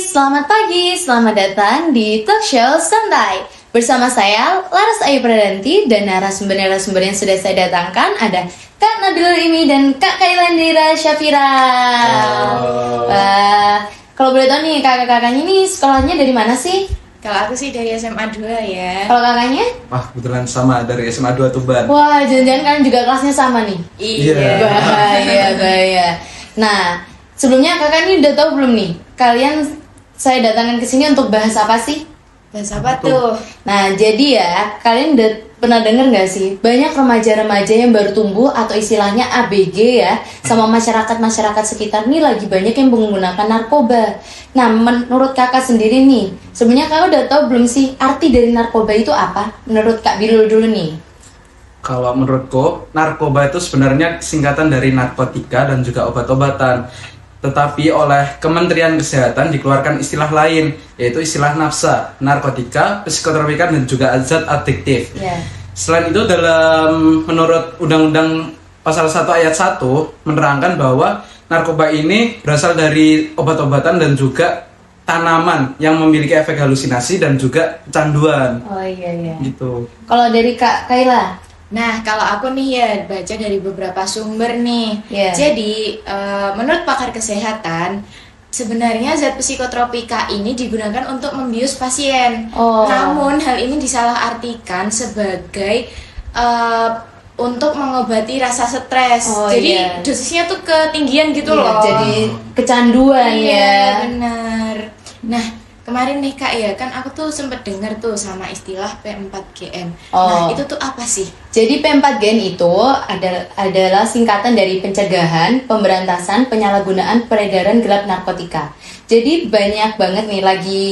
selamat pagi, selamat datang di Talk Show Santai. Bersama saya, Laras Ayu Pradanti, dan narasumber-narasumber yang sudah saya datangkan ada Kak Nabilul Imi dan Kak Kailandira Syafira. Kalau boleh tahu nih, kakak-kakaknya ini sekolahnya dari mana sih? Kalau aku sih dari SMA 2 ya. Kalau kakaknya? Wah, kebetulan sama dari SMA 2 Tuban. Wah, jangan-jangan kalian juga kelasnya sama nih? Iya. Bahaya. Nah, sebelumnya kakak ini udah tahu belum nih? Kalian saya datangkan ke sini untuk bahas apa sih? Bahas apa tuh? Nah, jadi ya, kalian udah pernah denger nggak sih? Banyak remaja-remaja yang baru tumbuh atau istilahnya ABG ya, sama masyarakat-masyarakat sekitar nih lagi banyak yang menggunakan narkoba. Nah, menurut kakak sendiri nih, sebenarnya kakak udah tahu belum sih arti dari narkoba itu apa? Menurut Kak Bilul dulu nih. Kalau menurutku, narkoba itu sebenarnya singkatan dari narkotika dan juga obat-obatan. Tetapi oleh Kementerian Kesehatan dikeluarkan istilah lain, yaitu istilah nafsa, narkotika, psikotropika, dan juga zat adiktif. Yeah. Selain itu, menurut Undang-Undang Pasal 1 Ayat 1 menerangkan bahwa narkoba ini berasal dari obat-obatan dan juga tanaman yang memiliki efek halusinasi dan juga kecanduan. Oh iya. Gitu. Kalau dari Kak Kaila? Nah, kalau aku nih ya baca dari beberapa sumber nih. Yeah. Jadi, menurut pakar kesehatan, sebenarnya zat psikotropika ini digunakan untuk membius pasien. Oh. Namun, hal ini disalahartikan sebagai untuk mengobati rasa stres. Oh, jadi, iya. dosisnya tuh ketinggian gitu Iya, loh. jadi kecanduan Iya, ya. benar. Nah, kemarin nih Kak ya, kan aku tuh sempet denger tuh sama istilah P4GN. Nah, Oh. itu tuh apa sih? Jadi P4GN itu adalah singkatan dari pencegahan, pemberantasan, penyalahgunaan, peredaran gelap narkotika. Jadi banyak banget nih lagi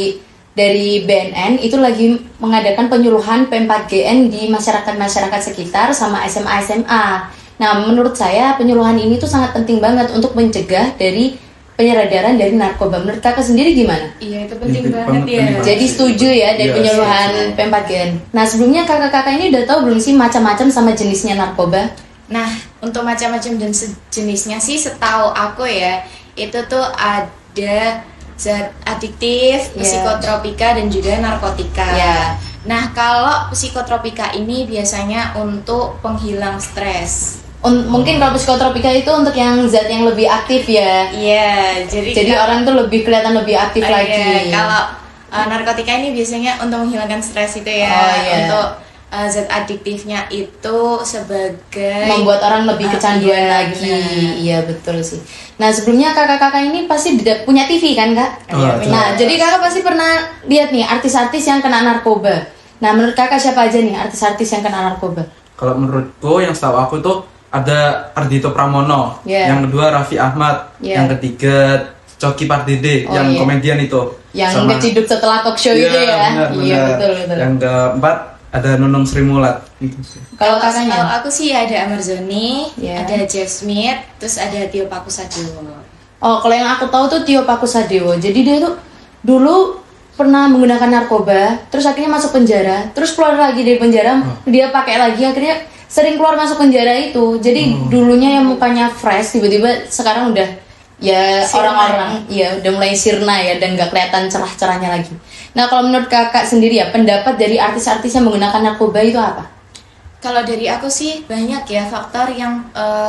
dari BNN itu lagi mengadakan penyuluhan P4GN di masyarakat-masyarakat sekitar sama SMA-SMA. Nah, menurut saya penyuluhan ini tuh sangat penting banget untuk mencegah dari penyadaran dari narkoba. Menurut kakak sendiri gimana? Iya, itu penting Iya, banget penting ya. banget. Jadi setuju ya dari Iya, penyuluhan setuju. P4GN. Nah, sebelumnya kakak-kakak ini udah tahu belum sih macam-macam sama jenisnya narkoba? Nah, untuk macam-macam dan sejenisnya sih setahu aku ya, itu tuh ada zat adiktif, Iya. psikotropika, dan juga narkotika. Iya. Nah, kalau psikotropika ini biasanya untuk penghilang stres. Mungkin kalau psikotropika itu untuk yang zat yang lebih aktif ya. Iya, Jadi orang tuh lebih kelihatan lebih aktif Oh, lagi. iya. Kalau narkotika ini biasanya untuk menghilangkan stres itu ya. Oh, iya. Untuk zat adiktifnya itu sebagai Membuat orang lebih kecanduan iya, lagi. benar. Iya betul sih. Nah, sebelumnya kakak-kakak ini pasti punya TV kan, Kak? Oh, Iya, Nah, jelas. jadi kakak pasti pernah lihat nih artis-artis yang kena narkoba. Nah, menurut kakak siapa aja nih artis-artis yang kena narkoba? Kalau menurutku, yang setahu aku tuh ada Ardhito Pramono, Yeah. yang kedua Raffi Ahmad, Yeah. yang ketiga Coki Pardede, Oh, yang iya. komedian itu. Yang ngeciduk setelah talk show itu ya? benar, Iya benar. betul. Yang keempat ada Nunung Sri Mulat. Gitu sih. Kalau Kalau kakaknya? aku sih ada Amar Zoni, Iya. ada Jeff Smith, terus ada Tio Pakusadewo. Oh, kalau yang aku tahu tuh Tio Pakusadewo. Jadi dia tuh dulu pernah menggunakan narkoba, terus akhirnya masuk penjara, terus keluar lagi dari penjara, dia pakai lagi, akhirnya sering keluar masuk penjara itu. Jadi dulunya yang mukanya fresh, tiba-tiba sekarang udah ya Sirna. orang-orang ya udah mulai sirna ya dan nggak kelihatan cerah-cerahnya lagi. Nah, kalau menurut kakak sendiri ya, pendapat dari artis-artis yang menggunakan narkoba itu apa? Kalau dari aku sih banyak ya faktor yang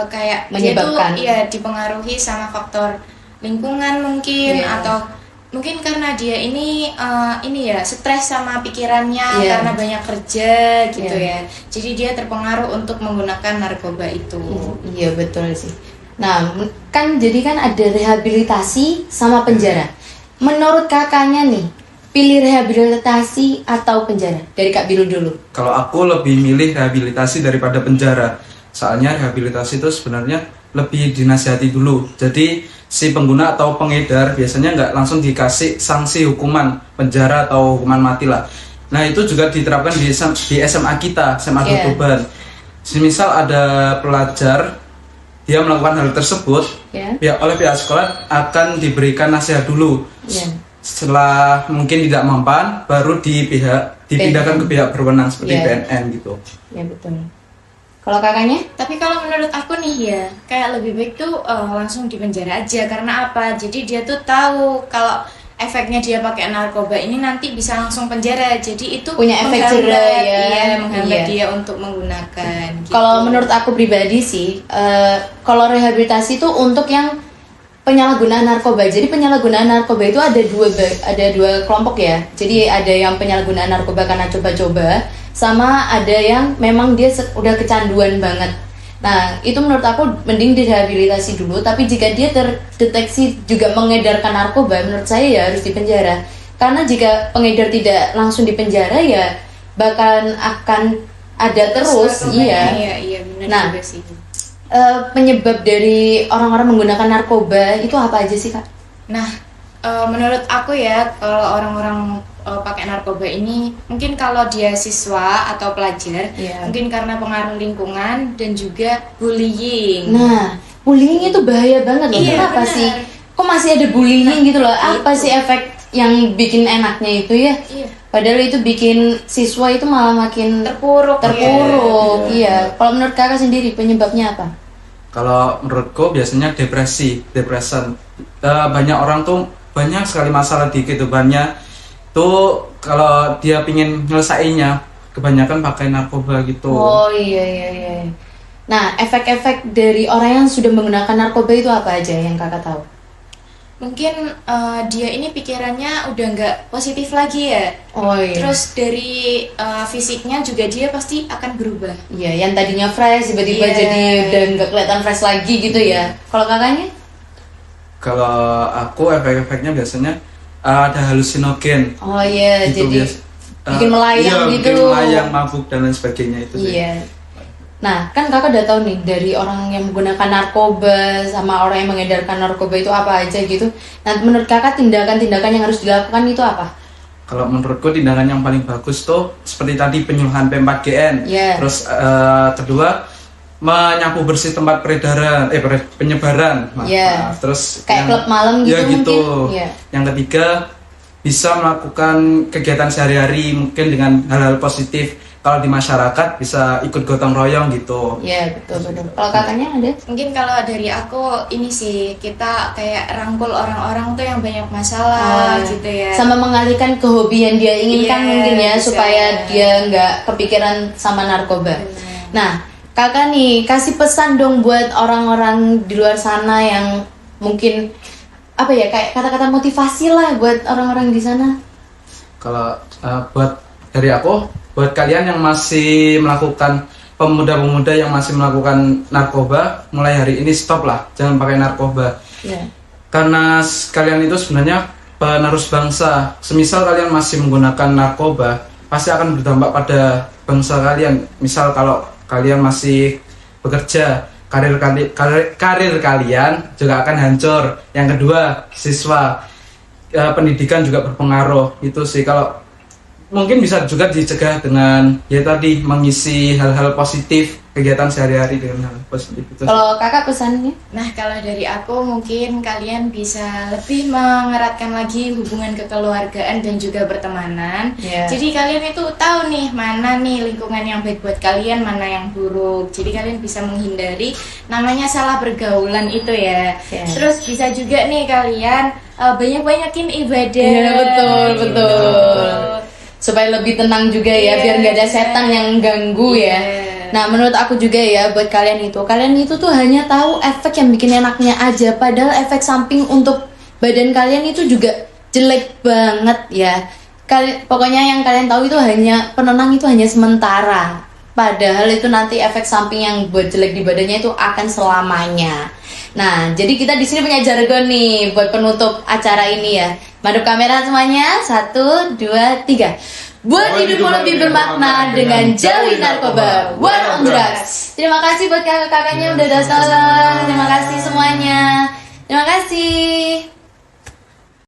kayak Menyebabkan. dia tuh ya dipengaruhi sama faktor lingkungan mungkin Iya. atau mungkin karena dia ini ya stres sama pikirannya Iya. karena banyak kerja gitu Iya. ya. Jadi dia terpengaruh untuk menggunakan narkoba itu. Iya betul sih. Nah, kan jadi kan ada rehabilitasi sama penjara. Menurut kakaknya nih, pilih rehabilitasi atau penjara? Dari Kak Biru dulu. Kalau aku lebih milih rehabilitasi daripada penjara. Soalnya rehabilitasi itu sebenarnya lebih dinasihati dulu. Jadi si pengguna atau pengedar biasanya nggak langsung dikasih sanksi hukuman penjara atau hukuman mati lah. Nah, itu juga diterapkan di SMA kita, SMA Iya. Tuban. Semisal ada pelajar dia melakukan hal tersebut, Ya. oleh pihak sekolah akan diberikan nasihat dulu. Iya. Setelah mungkin tidak mempan, baru dipindahkan ke pihak berwenang seperti Iya. BNN gitu. Ya betul. Kalau kakaknya? Tapi kalau menurut aku nih ya, kayak lebih baik tuh langsung di penjara aja. Karena apa? Jadi dia tuh tahu kalau efeknya dia pakai narkoba ini nanti bisa langsung penjara. Jadi itu Punya efek jera ya. Iya, menghambat Iya. dia untuk menggunakan. Gitu. Kalau menurut aku pribadi sih, kalau rehabilitasi itu untuk yang penyalahgunaan narkoba. Jadi penyalahgunaan narkoba itu ada dua kelompok ya. Jadi ada yang penyalahgunaan narkoba karena coba-coba, sama ada yang memang dia udah kecanduan banget. Nah, itu menurut aku mending direhabilitasi dulu. Tapi jika dia terdeteksi juga mengedarkan narkoba, menurut saya ya harus dipenjara. Karena jika pengedar tidak langsung dipenjara ya bahkan akan ada terus. Iya. Iya, benar Nah, juga sih. Penyebab dari orang-orang menggunakan narkoba itu apa aja sih, Kak? Nah, menurut aku ya, kalau orang-orang pakai narkoba ini, mungkin kalau dia siswa atau pelajar, Iya. mungkin karena pengaruh lingkungan dan juga bullying. Nah, bullying itu bahaya banget loh. Iya, Kenapa benar. sih? Kok masih ada bullying gitu loh? Apa Itu. sih efek yang bikin enaknya itu ya? Iya. Padahal itu bikin siswa itu malah makin Terpuruk. terpuruk. Iya. Kalau menurut Kakak sendiri penyebabnya apa? Kalau menurutku biasanya depression. Banyak orang tuh banyak sekali masalah di kehidupannya. Tuh kalau dia pingin nyelesainnya, kebanyakan pakai narkoba gitu. Oh iya. Nah, efek-efek dari orang yang sudah menggunakan narkoba itu apa aja yang Kakak tahu? Mungkin dia ini pikirannya udah nggak positif lagi ya. Oh iya. Terus dari fisiknya juga dia pasti akan berubah. Iya, yang tadinya fresh tiba-tiba Iya. jadi udah nggak kelihatan fresh lagi gitu ya. Kalau kakaknya? Kalau aku efek-efeknya biasanya ada halusinogen. Oh iya, Gitu jadi bikin melayang iya, gitu. bikin melayang, mabuk dan lain sebagainya itu sih. Iya. Nah, kan kakak udah tahu nih dari orang yang menggunakan narkoba sama orang yang mengedarkan narkoba itu apa aja gitu. Nah, menurut kakak tindakan-tindakan yang harus dilakukan itu apa? Kalau menurutku tindakan yang paling bagus tuh seperti tadi penyuluhan P4GN. Iya. Terus kedua menyapu bersih tempat penyebaran. Maaf, Iya. maaf. Terus Kayak klub malam gitu ya gitu. mungkin? Iya. Yang ketiga bisa melakukan kegiatan sehari-hari mungkin dengan hal-hal positif. Kalau di masyarakat bisa ikut gotong royong gitu. Iya, betul. Kalau kakaknya ada? Mungkin kalau dari aku ini sih, kita kayak rangkul orang-orang tuh yang banyak masalah gitu ya. Sama mengalihkan ke hobi yang dia inginkan Iya, mungkin ya, bisa. supaya dia nggak kepikiran sama narkoba. Benar. Nah, kakak nih kasih pesan dong buat orang-orang di luar sana yang mungkin apa ya, kayak kata-kata motivasi lah buat orang-orang di sana. Kalau buat dari aku, buat kalian yang masih melakukan, pemuda-pemuda yang masih melakukan narkoba, mulai hari ini stop lah, jangan pakai narkoba. Iya. Karena kalian itu sebenarnya penerus bangsa. Semisal kalian masih menggunakan narkoba, pasti akan berdampak pada bangsa kalian. Misal kalau kalian masih bekerja, karir kalian juga akan hancur. Yang kedua, siswa, pendidikan juga berpengaruh. Itu sih, kalau mungkin bisa juga dicegah dengan ya tadi mengisi hal-hal positif, kegiatan sehari-hari dengan hal positif itu. Kalau kakak pesannya? Nah, kalau dari aku mungkin kalian bisa lebih mengeratkan lagi hubungan kekeluargaan dan juga pertemanan. Iya. Jadi kalian itu tahu nih mana nih lingkungan yang baik buat kalian, mana yang buruk. Jadi kalian bisa menghindari namanya salah pergaulan itu ya. Iya. Terus bisa juga nih kalian banyak-banyakin ibadah. Iya, betul. Supaya lebih tenang juga ya, Iya, biar nggak ada setan yang ganggu ya. Iya. Nah, menurut aku juga ya, buat kalian itu tuh hanya tahu efek yang bikin enaknya aja, padahal efek samping untuk badan kalian itu juga jelek banget ya. Pokoknya yang kalian tahu itu hanya penenang, itu hanya sementara. Padahal itu nanti efek samping yang buat jelek di badannya itu akan selamanya. Nah, jadi kita di sini punya jargon nih buat penutup acara ini ya. Madep kamera semuanya, 1, 2, 3. Buat hidupmu lebih bermakna dengan jauhi narkoba. War on drugs. Terima kasih buat kakak-kakaknya udah datang. Terima kasih semuanya. Terima kasih.